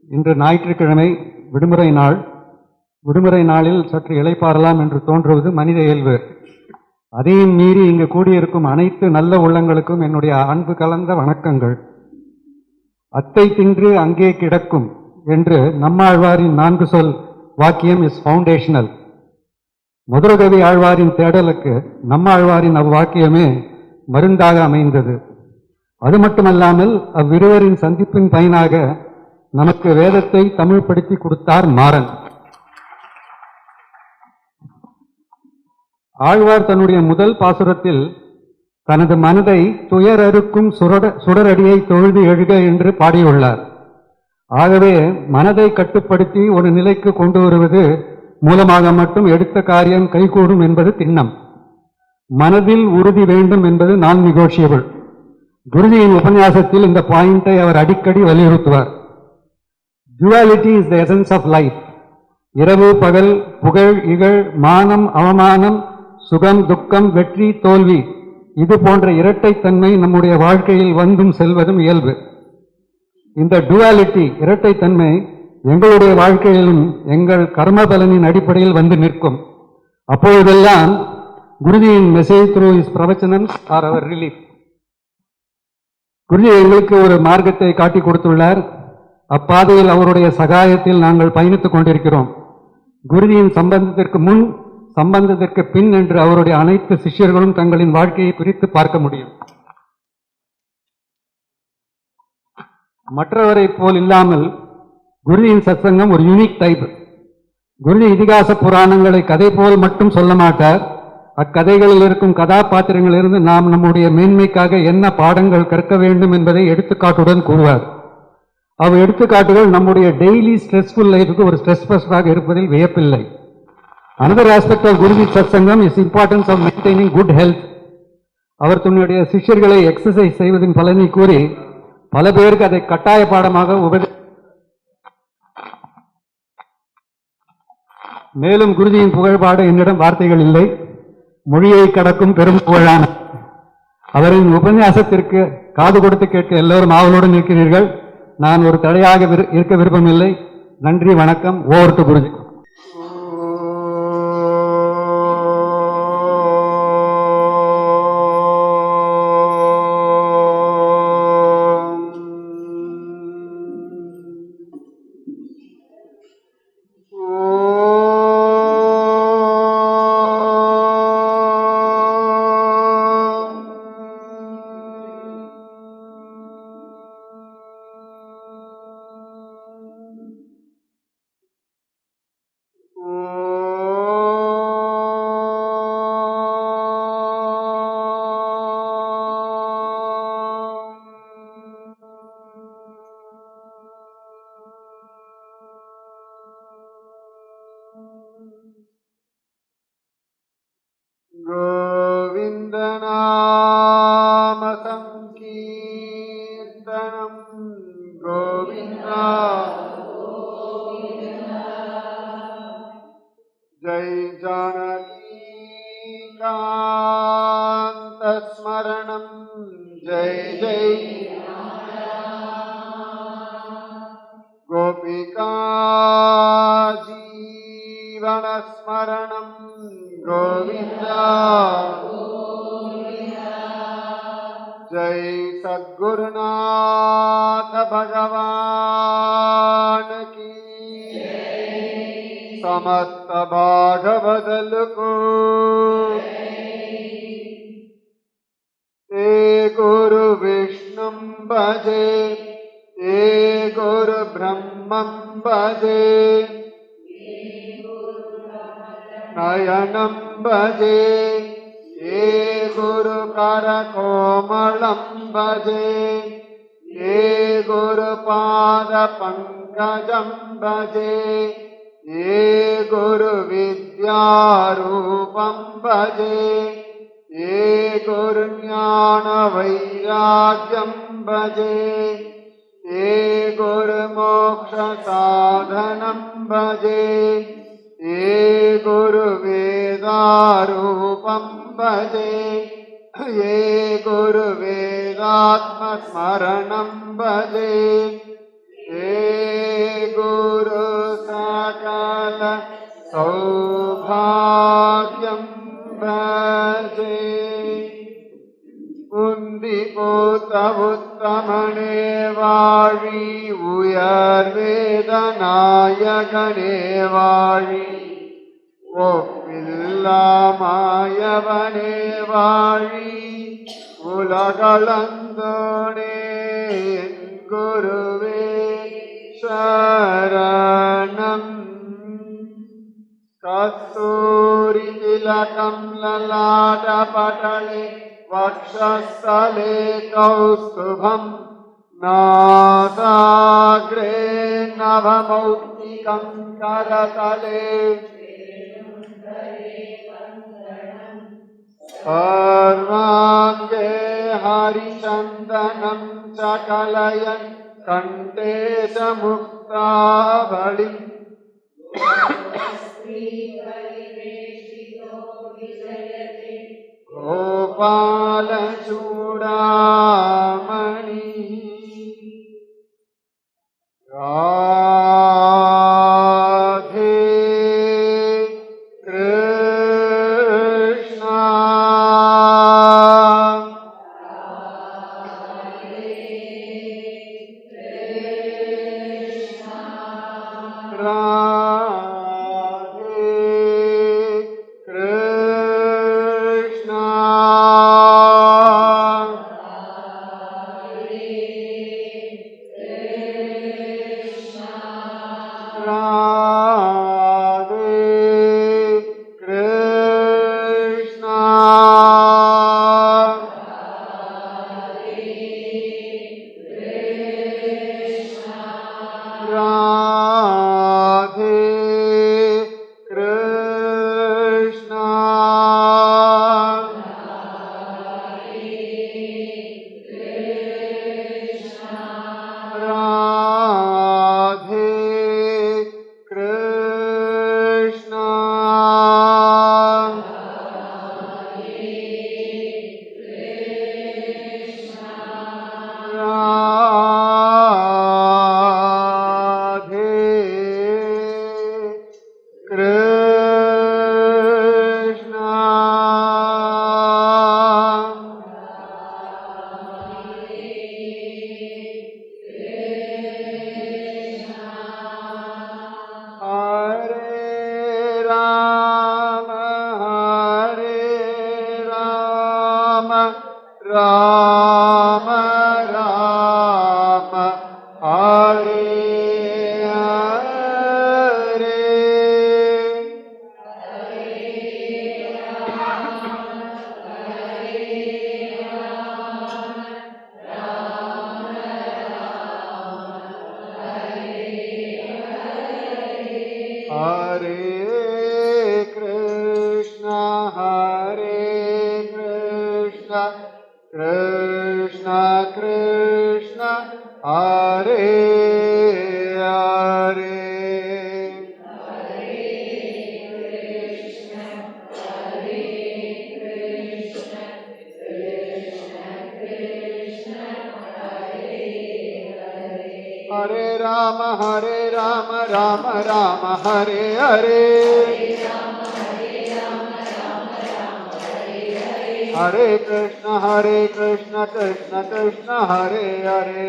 இன்று ஞாயிற்றுக்கிழமை விடுமுறை நாள். விடுமுறை நாளில் சற்று இளைப்பாறலாம் என்று தோன்றுவது மனித இயல்பு. அதையும் மீறி இங்கு கூடியிருக்கும் அனைத்து நல்ல உள்ளங்களுக்கும் என்னுடைய அன்பு கலந்த வணக்கங்கள். அத்தை தின்று அங்கே கிடக்கும் என்று நம்மாழ்வாரின் 4 சொல் வாக்கியம் இஸ் ஃபவுண்டேஷனல். மதுரகவி ஆழ்வாரின் தேடலுக்கு நம்மாழ்வாரின் அவ்வாக்கியமே மருந்தாக அமைந்தது. அது மட்டுமல்லாமல் அவ்விருவரின் சந்திப்பின் பயனாக நமக்கு வேதத்தை தமிழ்படுத்தி கொடுத்தார் மாறன். ஆழ்வார் தன்னுடைய முதல் பாசுரத்தில் தனது மனதை துயரறுக்கும் சுடரடியை தொழுது எழுக என்று பாடியுள்ளார். ஆகவே மனதை கட்டுப்படுத்தி ஒரு நிலைக்கு கொண்டு வருவது மூலமாக மட்டும் எடுத்த காரியம் கைகூடும் என்பது திண்ணம். மனதில் உறுதி வேண்டும் என்பது நான் நெகோஷியபிள். குருஜியின் உபன்யாசத்தில் இந்த பாயிண்டை அவர் அடிக்கடி வலியுறுத்துவார். Duality is the essence of life. இரவு பகல், புகழ் இகழ், மானம் அவமானம், சுகம் துக்கம், வெற்றி தோல்வி, இது போன்ற இரட்டைத்தன்மை நம்முடைய வாழ்க்கையில் வந்தும் செல்வதும் இயல்பு. இந்த டுவாலிட்டி, இரட்டைத்தன்மை எங்களுடைய வாழ்க்கையிலும் எங்கள் கர்ம பலனின் அடிப்படையில் வந்து நிற்கும். அப்பொழுதெல்லாம் குருஜியின் மெசேஜ் த்ரூ இஸ் பிரவச்சனம்ஸ் ஆர் அவர் ரிலீஃப். குருஜி எங்களுக்கு ஒரு மார்க்கத்தை காட்டி கொடுத்துள்ளார். அப்பாதையில் அவருடைய சகாயத்தில் நாங்கள் பயணித்துக் கொண்டிருக்கிறோம். குருஜியின் சம்பந்தத்திற்கு முன், சம்பந்தத்திற்கு பின் என்று அவருடைய அனைத்து சிஷ்யர்களும் தங்களின் வாழ்க்கையை பிரித்து பார்க்க முடியும். மற்றவரை போல் இல்லாமல் குருஜியின் சத்சங்கம் ஒரு யூனிக் டைப். குருஜி இதிகாச புராணங்களை கதை போல் மட்டும் சொல்ல மாட்டார். அக்கதைகளில் இருக்கும் கதாபாத்திரங்களிலிருந்து நாம் நம்முடைய மேன்மைக்காக என்ன பாடங்கள் கற்க வேண்டும் என்பதை எடுத்துக்காட்டுடன் கூறுவார். அவர் எடுத்துக்காட்டுகள் நம்முடைய டெய்லி ஸ்ட்ரெஸ்ஃபுல் லைஃபுக்கு ஒரு ஸ்ட்ரெஸ் பஸ்டராக இருப்பதில் வியப்பில்லை. Another aspect of Guruji Satsangam is importance of maintaining good health. அவர் தன்னுடைய சிஷ்யர்களை எக்ஸசைஸ் செய்வதின் பலனை கூறி பல பேருக்கு அதை கட்டாய பாடமாக மேலும் குருஜியின் புகழ்பாடு என்னிடம் வார்த்தைகள் இல்லை. மொழியை கடக்கும் பெரும் புகழான அவரின் உபன்யாசத்திற்கு காது கொடுத்து கேட்க எல்லோரும் ஆவலுடன் இருக்கிறீர்கள். நான் ஒரு தடையாக இருக்க விருப்பமில்லை. நன்றி, வணக்கம். Over to Guruji. समस्त भागवदल को ए गुरु विष्णु भजे, ए गुरु ब्रह्मं भजे, नयनं भजे, ए गुरु करकोमलं भजे, ए गुरु पाद पंकजं भजे, ये गुरु विद्यारूपं भजे, ये गुरु ज्ञान वैराग्यं भजे, ये गुरु मोक्ष साधनं भजे, ये गुरु वेदारूपं भजे, ये गुरु वेदात्म स्मरणं भजे, ये गुरु सकल सौभाग्यं भजे உந்தி போத்த உத்தமனே வாழி உயர்வேத நாயகனே வாழி ஒப்பில்லாமாயவனே வாழி உலகளந்தோனே என் குருவே சரணம் கஸ்தூரி திலகம் லலாடபடலே वक्षस्थले कौस्तुभं नासाग्रे नवमौक्तिकं करतले सर्वाङ्गे हरिचन्दनं च कलयन् कण्ठे च मुक्तावलिम् गोपालचूडामणि राधे कृष्ण राम राम हरे हरे हरे कृष्ण कृष्ण कृष्ण हरे हरे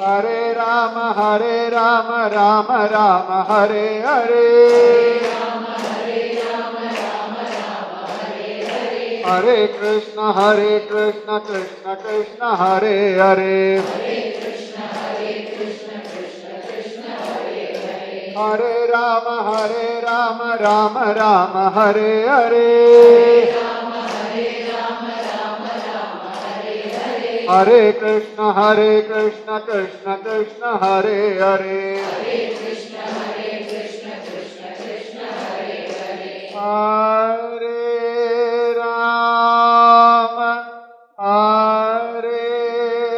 हरे राम राम राम हरे हरे हरे कृष्ण कृष्ण कृष्ण हरे हरे हरे राम राम राम हरे हरे हरे कृष्ण कृष्ण कृष्ण हरे हरे हरे राम राम राम हरे हरे हरे कृष्ण कृष्ण कृष्ण हरे हरे हरे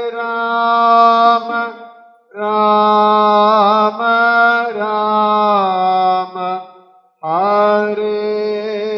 राम राम राम हरे हरे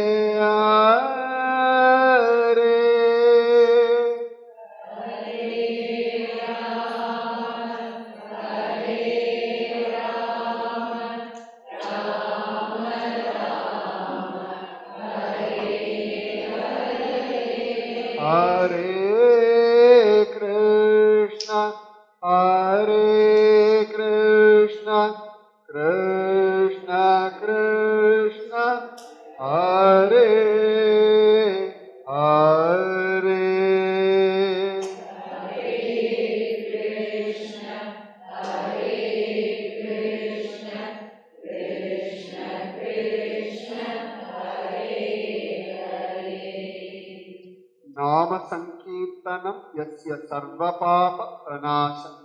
சங்கீர்த்தனம் யஸ்ய சர்வ பாப பிரணாசம்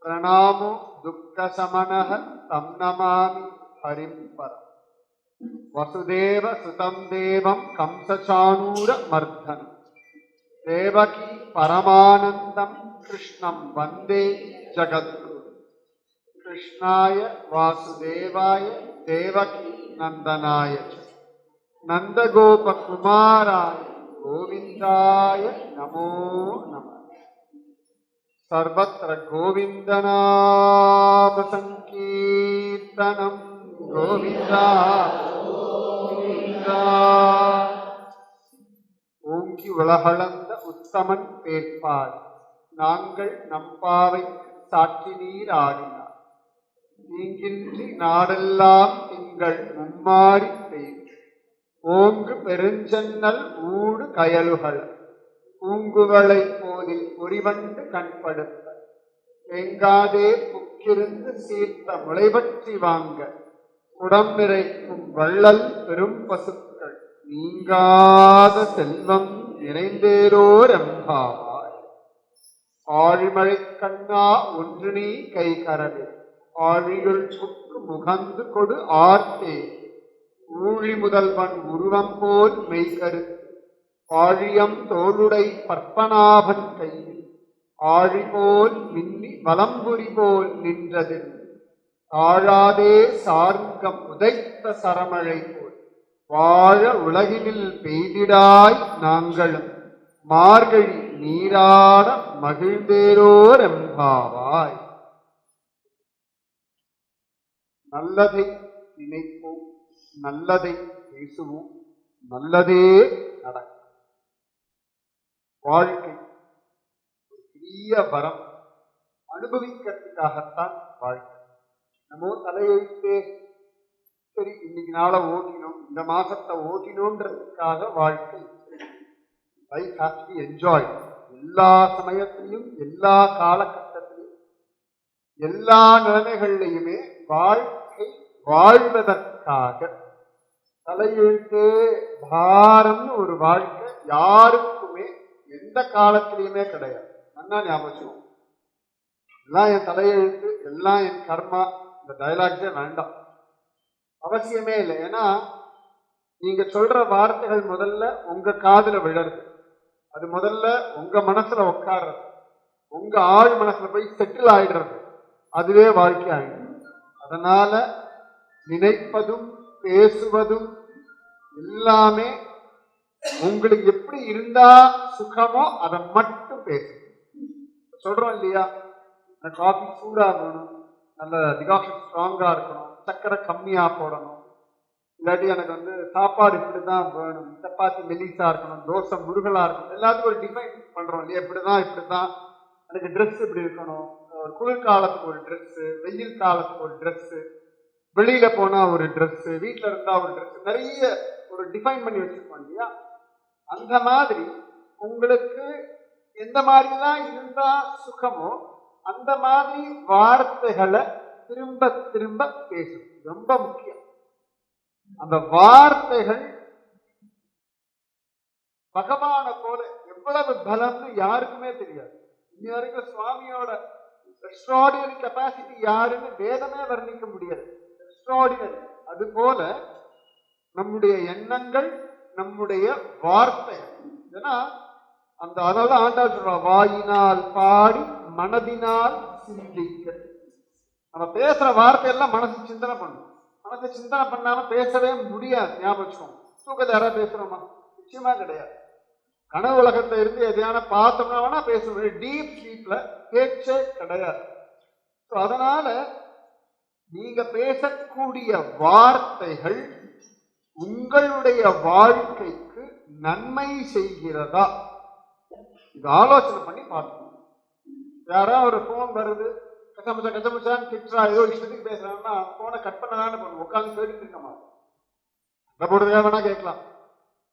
பிரணாமோ துக்கசமனஹ தம் நமாமி ஹரிம் பரம் வசுதேவ சுதம் தேவம் கம்சசானூர மர்தனம் தேவகி பரமானந்தம் கிருஷ்ணம் வந்தே ஜகத்குரு கிருஷ்ணாய வாசுதேவாய தேவகி நந்தனாய நந்தகோபகுமாராய கோவிந்தாய நமோ நம சர்வத்ர கோவிந்தநாம சங்கீர்த்தனம் கோவிந்தா கோவிந்தா. ஓங்கி உலகளந்த உத்தமன் பேர்ப்பார் நாங்கள் நம்பாவை சாட்சி நீர் ஆடினார் தீங்கின்றி நாடெல்லாம் திங்கள் மும்மாறி பெய்து ஓங்கு பெருஞ்சன்னல் ஊடு கயலுகள் பூங்குவளை போதில் பொறிவண்டு கண்படுத்த தேங்காதே புக்கிருந்து சீர்த்த முளைபற்றி வாங்க குடம் நிறைக்கும் வள்ளல் பெரும் பசுக்கள் நீங்காத செல்வம் நிறைந்தேரோர் எம்பாவாய் ஆழிமழை கண்ணா ஒன்று நீ கை கரவே ஆழியுள் புக்கு முகந்து கொடு ஆர்த்தே ஊழி முதல்வன் உருவம் போல் மெய்கருத்து ஆழியம் தோளுடை பற்பனாபன் கையில் ஆழி போல் மின்னி வலம்புரி போல் நின்றது ஆழாதே சார்கம் உதைத்த சரமழை போல் வாழ உலகினில் பெய்திடாய் நாங்களும் மார்கழி நீராட மகிழ்ந்தேரோர் எம்பாவாய். நல்லதை நினைப்போம், நல்லதை பேசுவோம், நல்லதே நடக்கும். வாழ்க்கை ஒரு பெரிய வரம், அனுபவிக்கிறதுக்காகத்தான் வாழ்க்கை. நம்ம தலையெழுத்தே சரி இன்னைக்கு நாளை ஓட்டினோம், இந்த மாசத்தை ஓட்டினோன்றதுக்காக வாழ்க்கை. Life has to be enjoy. எல்லா சமயத்திலையும் எல்லா காலகட்டத்திலையும் எல்லா நிலைமைகள்லையுமே வாழ்க்கை வாழ்வதற்காக. தலையெழுத்தே பாரம்னு ஒரு வாழ்க்கை யாருக்குமே எந்த காலத்திலையுமே கிடையாது. நல்லா ஞாபகம், எல்லாம் என் தலையெழுத்து, எல்லாம் என் கர்மா, இந்த டைலாக்ஸே வேண்டாம், அவசியமே இல்லை. ஏன்னா நீங்க சொல்ற வார்த்தைகள் முதல்ல உங்க காதுல விழறது, அது முதல்ல உங்க மனசுல உட்கார்றது, உங்க ஆழ் மனசுல போய் செட்டில் ஆயிடுறது, அதுவே வாழ்க்கை ஆயிடுது. அதனால நினைப்பதும் பேசுவதும் எல்லாமே உங்களுக்கு எப்படி இருந்தா சுகமோ அதை மட்டும் பேசு. சொல்றோம் இல்லையா, காஃபி சூடா வேணும், நல்ல டிகாக்ஷன் ஸ்ட்ராங்கா இருக்கணும், சக்கரை கம்மியா போடணும், இல்லாட்டி எனக்கு சாப்பாடு இப்படிதான் வேணும், சப்பாத்தி மெலிசா இருக்கணும், தோசை முருகலா இருக்கணும், எல்லாத்துக்கும் ஒரு டிஃபைன் பண்றோம் இல்லையா. இப்படிதான் எனக்கு ட்ரெஸ் இப்படி இருக்கணும், ஒரு குளிர்காலத்துக்கு ஒரு ட்ரெஸ், வெயில் காலத்துக்கு ஒரு ட்ரெஸ், வெளியில போனா ஒரு ட்ரெஸ், வீட்டுல இருந்தா ஒரு ட்ரெஸ், நிறைய ஒரு டிஃபைன் பண்ணி வச்சிருக்கோம் இல்லையா. அந்த மாதிரி உங்களுக்கு எந்த மாதிரிதான் இருந்தா சுகமோ அந்த மாதிரி வார்த்தைகளை திரும்ப திரும்ப பேசும். ரொம்ப முக்கியம். அந்த வார்த்தைகள் பகவான போல எவ்வளவு பலம்னு யாருக்குமே தெரியாது. இன்ன வரைக்கும் சுவாமியோட எக்ஸ்ட்ராடினரி கெப்பாசிட்டி யாருன்னு வேதமே வர்ணிக்க முடியாது. எக்ஸ்ட்ராடினரி. அது போல நம்முடைய எண்ணங்கள், நம்முடைய வார்த்தைகள். ஏன்னா அதனால ஆண்டாள் சொல்றா, வாயினால் பாடி மனதினால் சிந்திக்க. நம்ம பேசுற வார்த்தையெல்லாம் மனசு சிந்தனை பண்ணும். மனசை சிந்தனை பண்ணாம பேசவே முடியாது. ஞாபகம், தூக்கத்தை யாராவது பேசுறோமா? நிச்சயமா கிடையாது. கனவு உலகத்தை இருந்து எதையான பார்த்தோம்னா வேணா பேசுவோம். டீப் ஸ்லீப்ல பேச்சே கிடையாது. அதனால நீங்க பேசக்கூடிய வார்த்தைகள் உங்களுடைய வாழ்க்கைக்கு நன்மை செய்கிறதா? இது ஆலோசனை பண்ணி பார்க்கணும். யாராவது ஒரு போன் வருது, கச்சமுச்சா கச்சமுச்சான்னு திட்டுறா, ஏதோ இஷ்டத்துக்கு பேசுறாங்கன்னா போனை கட் பண்ணதானே பண்ணுவோம். உட்காந்து கேட்டுட்டு இருக்க மாட்டோம். போடுறதுக்காக வேணா கேட்கலாம்,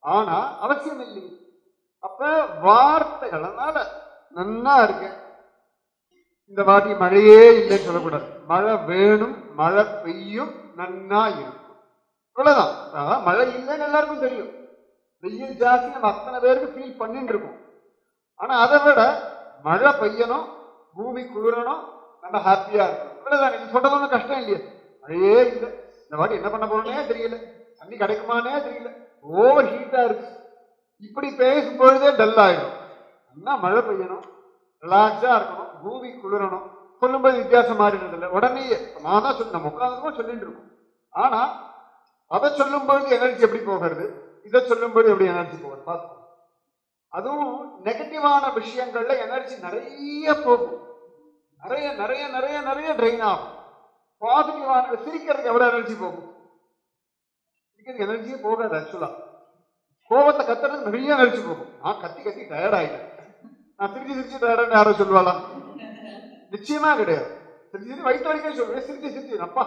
ஆனா அவசியம் இல்லை. அப்ப வார்த்தைகள், அதனால நன்னா இருக்கு. இந்த வாட்டி மழையே இல்லைன்னு சொல்லக்கூடாது. மழை வேணும், மழை பெய்யும், நன்னா இருக்கும், இவ்வளவுதான். மழை இல்லைன்னு எல்லாருக்கும் தெரியும். வெயில் ஜாஸ்தி நம்ம அத்தனை பேருக்கு ஃபீல் பண்ணிட்டு இருக்கோம். ஆனா அதை விட மழை பெய்யணும், பூமி குளிரணும், நல்லா ஹாப்பியா இருக்கணும். இவ்வளவுதான். நீங்க சொல்றது ஒன்றும் கஷ்டம் இல்லையே. மழையே இல்லை, இந்த வாட்டி என்ன பண்ண போறோன்னே தெரியல, தண்ணி கிடைக்குமானே தெரியல, ஓவர் ஹீட்டா இருக்கு. இப்படி பேசும்பொழுதே டல் ஆயிடும். என்ன மழை பெய்யணும், ரிலாக்ஸா இருக்கணும், பூமி குளிரணும் சொல்லும்போது வித்தியாசம் மாறிடுறது இல்லை. உடனே நான் தான் சொல்லி நம்ம உட்காந்துருக்கோம் சொல்லிட்டு இருக்கோம். ஆனா அதை சொல்லும்போது எனர்ஜி எப்படி போகிறது, இதை சொல்லும்போது எப்படி எனர்ஜி போகிறது பார்த்து. அதுவும் நெகட்டிவான விஷயங்கள்ல எனர்ஜி நிறைய போகும், நிறைய நிறைய நிறைய நிறைய ட்ரெயின் ஆகும். பாசிட்டிவான சிரிக்கிறதுக்கு எவ்வளவு எனர்ஜி போகும், சிரிக்கிறதுக்கு எனர்ஜியே போகாது. ஆக்சுவலா கோபத்தை கத்துறது நிறைய எனர்ஜி போகும். நான் கத்தி கத்தி டயர்ட் ஆயிட்டேன், நான் சிரிச்சு சிரிச்சு டயர்டான்னு யாரும் சொல்லுவாளா? நிச்சயமா கிடையாது. சிரிச்சு வயிற்று வரைக்கும் சொல்லுவேன், சிரிச்சு சிரிச்சு அப்பா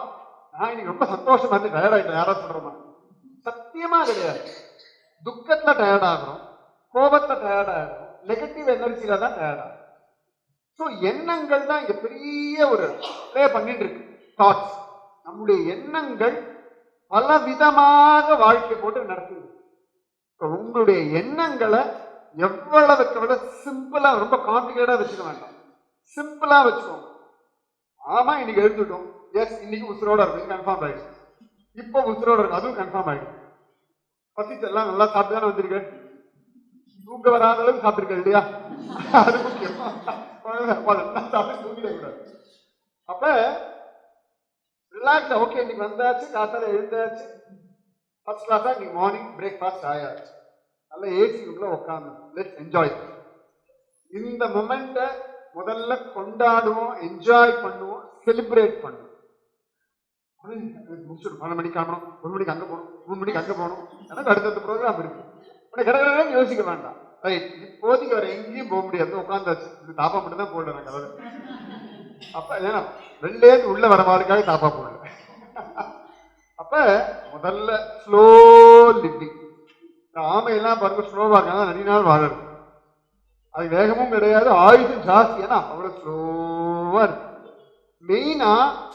நான் இன்னைக்கு ரொம்ப சந்தோஷமா இருந்து டயர்ட் ஆயிட்டேன் யாரா சொல்றோமா? சத்தியமா கிடையாது. துக்கத்துல டயர்ட் ஆகிறோம், கோபத்தை டயர்ட் ஆகிறோம், நெகட்டிவ் எனர்ஜியில தான் டயர்ட் ஆகும். ஸோ எண்ணங்கள் தான் இங்க பெரிய ஒரு ப்ளே பண்ணிட்டு இருக்கு. தாட்ஸ், நம்முடைய எண்ணங்கள் பல விதமாக வாழ்க்கை போட்டு நடத்துது. உங்களுடைய எண்ணங்களை எவ்வளவுக்கு எவ்வளவு சிம்பிளா, ரொம்ப காம்ப்ளிகேட்டா வச்சுக்க வேண்டாம், சிம்பிளா வச்சுக்கோங்க. ஆமா இன்னைக்கு எழுந்துட்டோம், எஸ் இன்னைக்கு உசுரோட இருக்கு, கன்ஃபார்ம் ஆயிடுச்சு. இப்போ உசுரோட இருக்கு, அதுவும் கன்ஃபார்ம் ஆயிடுச்சு. பசிச்சு எல்லாம் நல்லா சாப்பிட்டு தானே வந்திருக்க, தூங்க வராத அளவுக்கு சாப்பிட்டுருக்க இல்லையா? அது முக்கியம். சாப்பிட்டு தூங்கிடக்கூடாது. அப்ப ரிலாக்ஸ். ஓகே இன்னைக்கு வந்தாச்சு, காத்தால எழுந்தாச்சு, ஃபர்ஸ்ட் கிளாஸா இன்னைக்கு மார்னிங் பிரேக்ஃபாஸ்ட் ஆயாச்சு, நல்ல ஏசி ரூம்ல உட்காந்து லெட்ஸ் என்ஜாய். இந்த மொமெண்ட்டை முதல்ல கொண்டாடுவோம், என்ஜாய் பண்ணுவோம், செலிப்ரேட் பண்ணுவோம். முடிச்சுட்டு 12 மணிக்கு கிளம்பணும், 1 மணிக்கு அங்க போகணும், 3 மணிக்கு அங்க போகணும், எனக்கு அடுத்தடுத்த ப்ரோக்ராம் இருக்கு. கடற்கரை யோசிக்க வேண்டாம். ரைட், இப்போதைக்கு வர எங்கேயும் போக முடியாது, உட்காந்தாச்சு. இது தாப்பா மட்டும் தான் போடுறேன் கதை. அப்ப ஏன்னா வெளிலேருந்து உள்ள வர வாழ்க்காக தாப்பா போடல. அப்ப முதல்ல ஸ்லோ லிவிங். ஆமையெல்லாம் பாருங்க ஸ்லோவா இருக்காங்க, நிறைய நாள் வாழறது. அது வேகமும் கிடையாது, ஆயுதம் ஜாஸ்தி, ஏன்னா அவ்வளவு ஸ்லோவா இருக்கு. மெயினா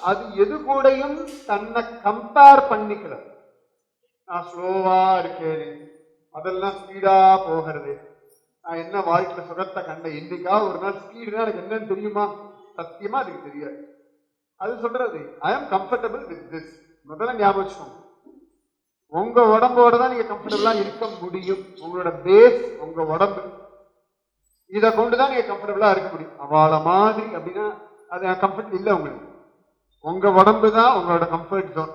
அது எது கூடயும் தன்னை கம்பேர் பண்ணிக்கிறது. நான் ஸ்லோவா இருக்கேன், அதெல்லாம் ஸ்பீடா போகிறது, நான் என்ன வாழ்க்கையில சுகத்தை கண்ட, என்னைக்கா ஒரு நாள் ஸ்பீடுனா எனக்கு என்னன்னு தெரியுமா? சத்தியமா அதுக்கு தெரியாது. அது சொல்றது ஐ ஆம் கம்ஃபர்டபிள் வித் திஸ். முதல்ல ஞாபகம் வச்சுக்கோங்க, உங்க உடம்போட தான் நீங்க கம்ஃபர்டபுளா இருக்க முடியும். உங்களோட பேஸ் உங்க உடம்பு, இதை கொண்டுதான் நீங்க கம்ஃபர்டபுளா இருக்க முடியும். அவளை மாதிரி அப்படின்னா அது கம்ஃபர்ட் இல்லை உங்களுக்கு. உங்க உடம்பு தான் உங்களோட கம்ஃபர்ட் ஜோன்.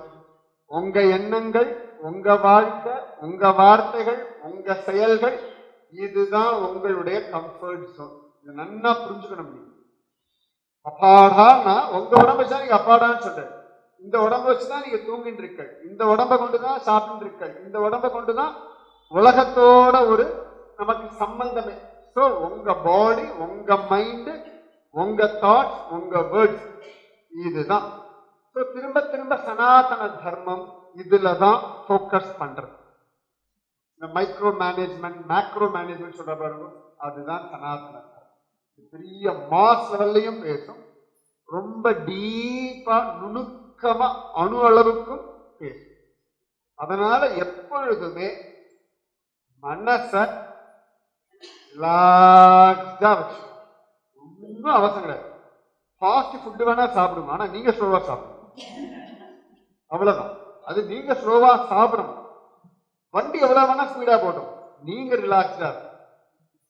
உங்க எண்ணங்கள், உங்க வாழ்க்கை, உங்க வார்த்தைகள், உங்க செயல்கள், இதுதான் உங்களுடைய கம்ஃபர்ட் ஜோன். இதை நல்லா புரிஞ்சுக்கணும். நீங்க அப்பாடான்னா உங்க உடம்பு வச்சுதான் நீங்க அப்பாடான்னு சொல்ற. இந்த உடம்பு வச்சுதான் நீங்க தூங்கிட்டு இருக்க, இந்த உடம்பை கொண்டுதான் சாப்பிட்டு இருக்க, இந்த உடம்பை கொண்டுதான் உலகத்தோட ஒரு நமக்கு சம்பந்தமே. ஸோ உங்க பாடி, உங்க மைண்டு, உங்க தாட்ஸ், உங்க வேர்ட்ஸ், இதுதான். ஸோ திரும்ப திரும்ப சனாதன தர்மம் இதுலதான் போக்கஸ் பண்றது. இந்த மைக்ரோ மேனேஜ்மெண்ட், மேக்ரோ மேனேஜ்மெண்ட் சொல்ற பாருங்க, அதுதான் சனாதன தர்மம். பெரிய மாஸ் லெவல்லையும் பேசும், ரொம்ப டீப்பா நுணுக்கமா அணு அளவுக்கும் பேசும். அதனால எப்பொழுதுமே மனச ரிலாக்ஸ்டா வச்சு, ஒன்றும் அவசியம் கிடையாது. ஃபாஸ்ட் ஃபுட்டு வேணா சாப்பிடுங்க, ஆனா நீங்க ஸ்லோவா சாப்பிடணும், அவ்வளவுதான். அது நீங்க ஸ்லோவா சாப்பிடணும். வண்டி எவ்வளவு வேணா ஸ்பீடா போட்டோம், நீங்க ரிலாக்ஸ்டா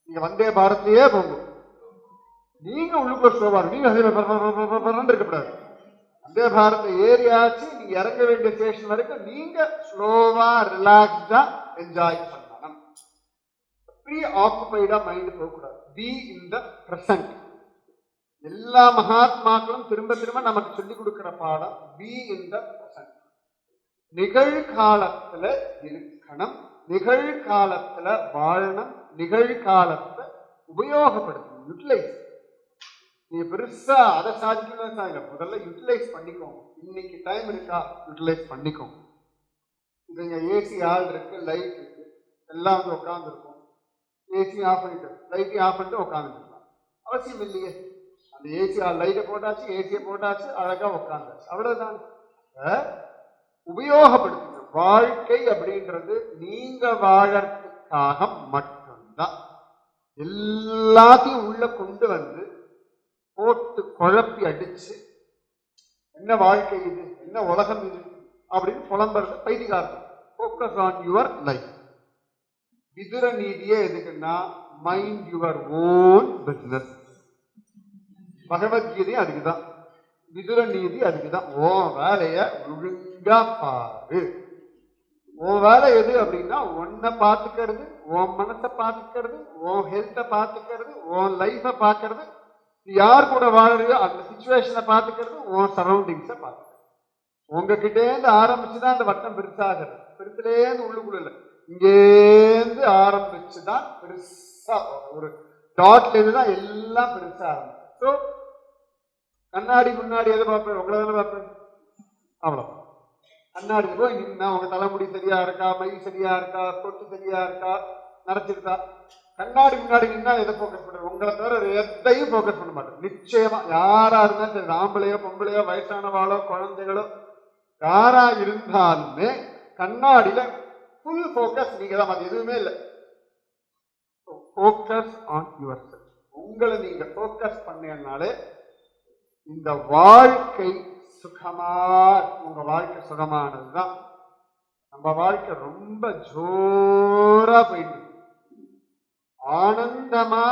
நீங்க வந்தே பாரத்லயே போங்க, நீங்க உள்ளுக்குள்ள ஸ்லோவா நீங்க இருக்கக்கூடாது. வந்தே பாரத் ஏரியாச்சு, நீங்க இறங்க வேண்டிய ஸ்டேஷன் வரைக்கும் நீங்க ஸ்லோவா ரிலாக்ஸ்டா என்ஜாய் பண்ணணும். ப்ரீ ஆக்குபைடா மைண்ட் போகக்கூடாது. Be in the present. எல்லா மகாத்மாக்களும் திரும்ப திரும்ப நமக்கு சொல்லிக் கொடுக்கிற பாடம் பி இன் த பிரசன்ட். நிகழ்காலத்துல இருக்கணும், நிகழ்காலத்துல வாழணும், நிகழ்காலத்தை உபயோகப்படுத்தணும், யூட்டிலைஸ். நீங்க பெருசா அதை சாதிக்கணும், முதல்ல யூட்டிலைஸ் பண்ணிக்கோங்க. இன்னைக்கு டைம் இருக்கா, யூட்டிலைஸ் பண்ணிக்கோங்க. இது ஏசி ஆள் இருக்கு, லைட் இருக்கு, எல்லாம் வந்து உட்கார்ந்து இருக்கும். ஏசி ஆஃப் பண்ணிட்டு லைட்டையும் ஆஃப் பண்ணிட்டு உட்காந்துருக்கலாம், அவசியம் இல்லையே. அந்த ஏசி லைட்டை போட்டாச்சு, ஏசியை போட்டாச்சு, அழகா உட்காந்தாச்சு, அவ்வளவுதான். உபயோகப்படுத்துங்க. வாழ்க்கை அப்படின்றது நீங்க வாழறதுக்காக மட்டும்தான். எல்லாத்தையும் உள்ள கொண்டு வந்து போட்டு குழப்பி அடிச்சு என்ன வாழ்க்கை இது, என்ன உலகம் இது அப்படின்னு புலம்புறது பைத்தியக்காரன். Focus on your life. Vidura நீதியே எதுக்குன்னா mind your own business. Bhagavad Gita அதுக்குதான், விதுர நீதி அதுக்குதான். உன் வேலைய ஒழுங்கா பாரு. உன் வேலை எது அப்படின்னா உன்னை பார்த்துக்கிறது, உன் மனசை பார்த்துக்கிறது, உன் ஹெல்த்தை பார்த்துக்கிறது, உன் லைஃபை பார்க்கறது, யார் கூட வாழறியோ அந்த சிச்சுவேஷனை பார்த்துக்கிறது, உன் சரௌண்டிங்ஸை பார்த்துக்கிறது. உங்ககிட்டேருந்து ஆரம்பிச்சுதான் அந்த வட்டம் பெருசாகிறது. பெருசுலேருந்து உள்ளுக்குள்ள இல்லை, இங்கேருந்து ஆரம்பிச்சுதான் பெருசா ஒரு டாட்ல இருந்துதான் எல்லாம் பெருசா ஆரம்பிச்சு. ஸோ கண்ணாடி முன்னாடி எதை பார்ப்பேன், உங்களை தானே பார்ப்பேன். அவ்வளோ கண்ணாடி போய் நின்னா உங்க தலைமுடி சரியா இருக்கா, மை சரியா இருக்கா, தொட்டு சரியா இருக்கா, நரைச்சிருக்கா. கண்ணாடி முன்னாடி நின்னா எதை போக்கஸ் பண்ற, உங்களை தவிர எதையும் போக்கஸ் பண்ண மாட்டேன். நிச்சயமா யாரா இருந்தாலும் சரி, ஆம்பளையோ பொம்பளையோ வயசானவாளோ குழந்தைகளோ யாரா இருந்தாலுமே கண்ணாடியில ஃபுல் போக்கஸ் நீங்க தான், அது எதுவுமே இல்லை. Focus on your self. உங்களை நீங்க போக்கஸ் பண்ணனாலே இந்த வாழ்க்கை சுகமா, உங்க வாழ்க்கை சுகமானதுதான். நம்ம வாழ்க்கை ரொம்ப ஜோரா போயிட்டு ஆனந்தமா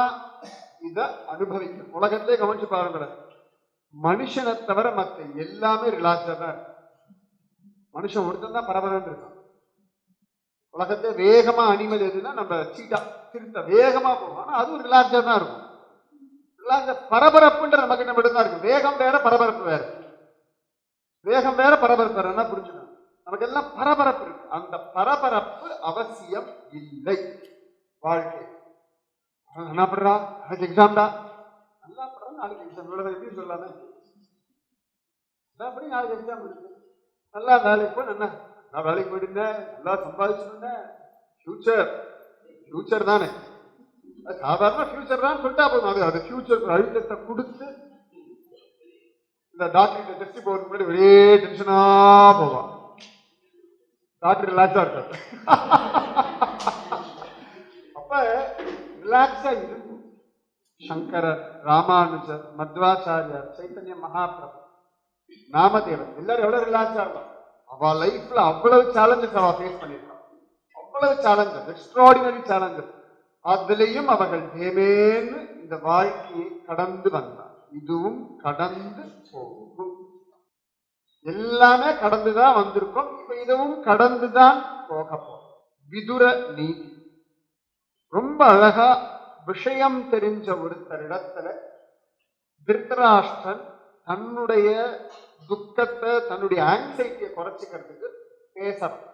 இத அனுபவிக்கும். உலகத்திலே கவனிச்சு பாருங்க, மனுஷனை தவிர மற்ற எல்லாமே ரிலாக்ஸா தான் இருக்கு. மனுஷன் ஒருத்தன் தான் பரபரன்னு இருக்கான். உலகத்தை வேகமா அனிமல் எதுன்னா நம்ம சீட்டா திருத்த வேகமா போகும், ஆனா அதுவும் ரிலாக்ஸா தான் இருக்கும். ரிலாக்ஸா பரபரப்புன்ற நமக்கு என்ன மட்டும் தான் இருக்கு. வேகம் வேற பரபரப்பு வேற, வேகம் வேற பரபரப்பு வேற, என்ன புரிஞ்சுக்கணும். நமக்கு எல்லாம் பரபரப்பு இருக்கு, அந்த பரபரப்பு அவசியம் இல்லை வாழ்க்கை. என்ன பண்றா, நாளைக்கு எக்ஸாம்டா, நல்லா பண்றா, நாளைக்கு எக்ஸாம், இவ்வளவு எப்படி சொல்லாமே, அப்படி நாளைக்கு எக்ஸாம் இருக்கு, நல்லா வேலைக்கு போய் என்ன, நான் வேலைக்கு போயிட்டு நல்லா சம்பாதிச்சுருந்தேன், ஃபியூச்சர் தானே, சாதாரண ஃபியூச்சர் தான் சொல்லிட்டா போதும். அது ஃபியூச்சர் அழுத்தத்தை கொடுத்து இந்த டாக்டர் டெஸ்ட் போறதுக்கு முன்னாடி ஒரே டென்ஷனா போவான். டாக்டர் ரிலாக்ஸா இருக்காரு. அப்ப ரிலாக்ஸா இருக்கும். சங்கரர், ராமானுஜர், மத்வாச்சாரியார், சைத்தன்ய மகாபிரபு, நாமதேவர் எல்லாரும் எவ்வளவு ரிலாக்ஸா இருக்கும். அவ லைஃப்ல அவ்வளவு சேலஞ்சஸ் அவ ஃபேஸ் பண்ணிருக்கான். அவ்வளவு சேலஞ்சஸ், எக்ஸ்ட்ராடினரி சேலஞ்சஸ். அதுலயும் அவர்கள் தேவேன்னு இந்த வாழ்க்கையை கடந்து வந்தார். இதுவும் கடந்து போகும், எல்லாமே கடந்துதான் வந்திருக்கோம். இப்ப இதுவும் கடந்துதான் போக போகும். விதுர நீதி ரொம்ப அழகா விஷயம் தெரிஞ்ச ஒருத்தரிடத்துல திருத்தராஷ்டிரன் தன்னுடைய துக்கத்தை, தன்னுடைய ஆங்ஸைட்டியை குறைச்சிக்கிறதுக்கு பேசணும்.